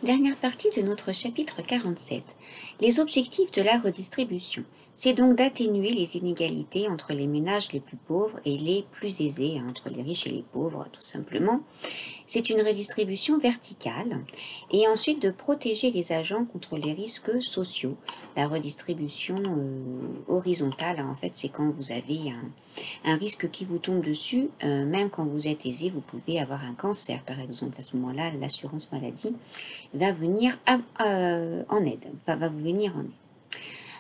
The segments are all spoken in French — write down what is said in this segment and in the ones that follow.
Dernière partie de notre chapitre 47. Les objectifs de la redistribution. C'est donc d'atténuer les inégalités entre les ménages les plus pauvres et les plus aisés, entre les riches et les pauvres, tout simplement. C'est une redistribution verticale et ensuite de protéger les agents contre les risques sociaux. La redistribution horizontale, en fait, c'est quand vous avez un risque qui vous tombe dessus, même quand vous êtes aisé, vous pouvez avoir un cancer, par exemple. À ce moment-là, l'assurance maladie va venir en aide, va vous venir en aide.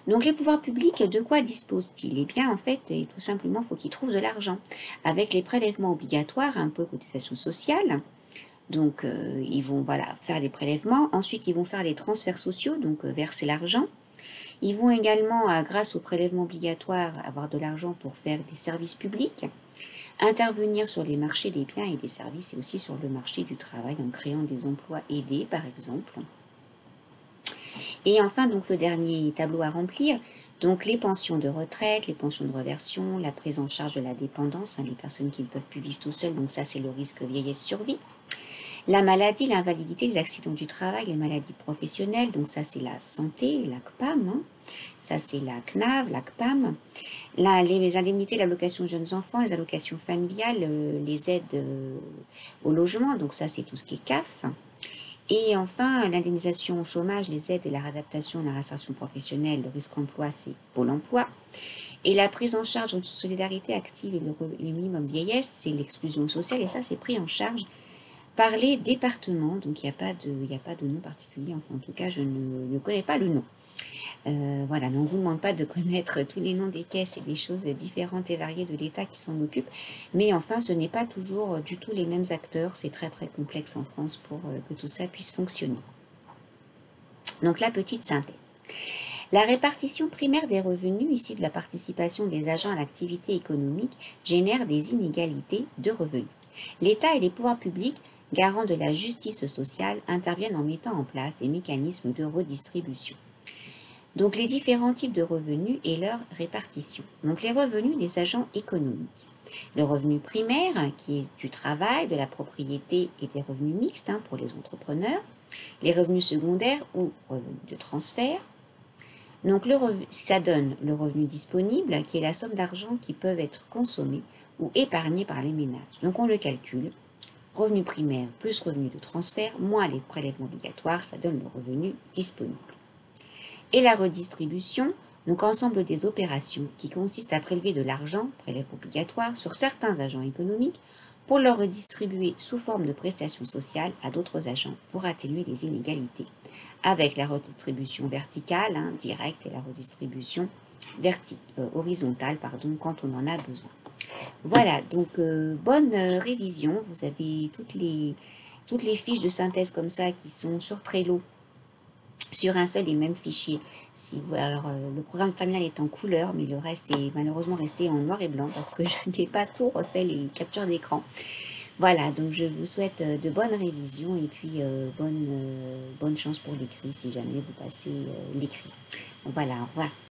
Donc les pouvoirs publics, de quoi disposent-ils? Eh bien, en fait, tout simplement, il faut qu'ils trouvent de l'argent. Avec les prélèvements obligatoires, un peu cotisation sociale, donc ils vont faire des prélèvements, ensuite ils vont faire les transferts sociaux, donc verser l'argent. Ils vont également, grâce aux prélèvements obligatoires, avoir de l'argent pour faire des services publics, intervenir sur les marchés des biens et des services et aussi sur le marché du travail en créant des emplois aidés, par exemple. Et enfin, donc le dernier tableau à remplir, donc les pensions de retraite, les pensions de reversion, la prise en charge de la dépendance, les personnes qui ne peuvent plus vivre tout seules, donc ça c'est le risque vieillesse-survie. La maladie, l'invalidité, les accidents du travail, les maladies professionnelles, donc ça c'est la santé, la CPAM, ça c'est la CNAV, la CPAM. Les indemnités, l'allocation jeunes enfants, les allocations familiales, les aides au logement, donc ça c'est tout ce qui est CAF. Et enfin, l'indemnisation au chômage, les aides et la réadaptation à la réinsertion professionnelle, le risque emploi, c'est Pôle emploi. Et la prise en charge de solidarité active et le minimum vieillesse, c'est l'exclusion sociale, et ça, c'est pris en charge par les départements. Donc, il n'y a pas de nom particulier, enfin, en tout cas, je ne connais pas le nom. Voilà, mais on ne vous demande pas de connaître tous les noms des caisses et des choses différentes et variées de l'État qui s'en occupe. Mais enfin, ce n'est pas toujours du tout les mêmes acteurs. C'est très très complexe en France pour que tout ça puisse fonctionner. Donc la petite synthèse. La répartition primaire des revenus issus de la participation des agents à l'activité économique génère des inégalités de revenus. L'État et les pouvoirs publics, garants de la justice sociale, interviennent en mettant en place des mécanismes de redistribution. Donc les différents types de revenus et leur répartition. Donc les revenus des agents économiques. Le revenu primaire, qui est du travail, de la propriété et des revenus mixtes pour les entrepreneurs. Les revenus secondaires ou revenus de transfert. Donc ça donne le revenu disponible, qui est la somme d'argent qui peuvent être consommés ou épargnés par les ménages. Donc on le calcule. Revenu primaire plus revenu de transfert, moins les prélèvements obligatoires, ça donne le revenu disponible. Et la redistribution, donc ensemble des opérations qui consistent à prélever de l'argent, prélèvement obligatoire, sur certains agents économiques pour le redistribuer sous forme de prestations sociales à d'autres agents pour atténuer les inégalités, avec la redistribution verticale, directe, et la redistribution horizontale, quand on en a besoin. Voilà, donc bonne révision. Vous avez toutes les fiches de synthèse comme ça qui sont sur Trello, sur un seul et même fichier. Alors, le programme terminal est en couleur, mais le reste est malheureusement resté en noir et blanc parce que je n'ai pas tout refait les captures d'écran. Voilà, donc je vous souhaite de bonnes révisions et puis bonne chance pour l'écrit si jamais vous passez l'écrit. Voilà, au revoir.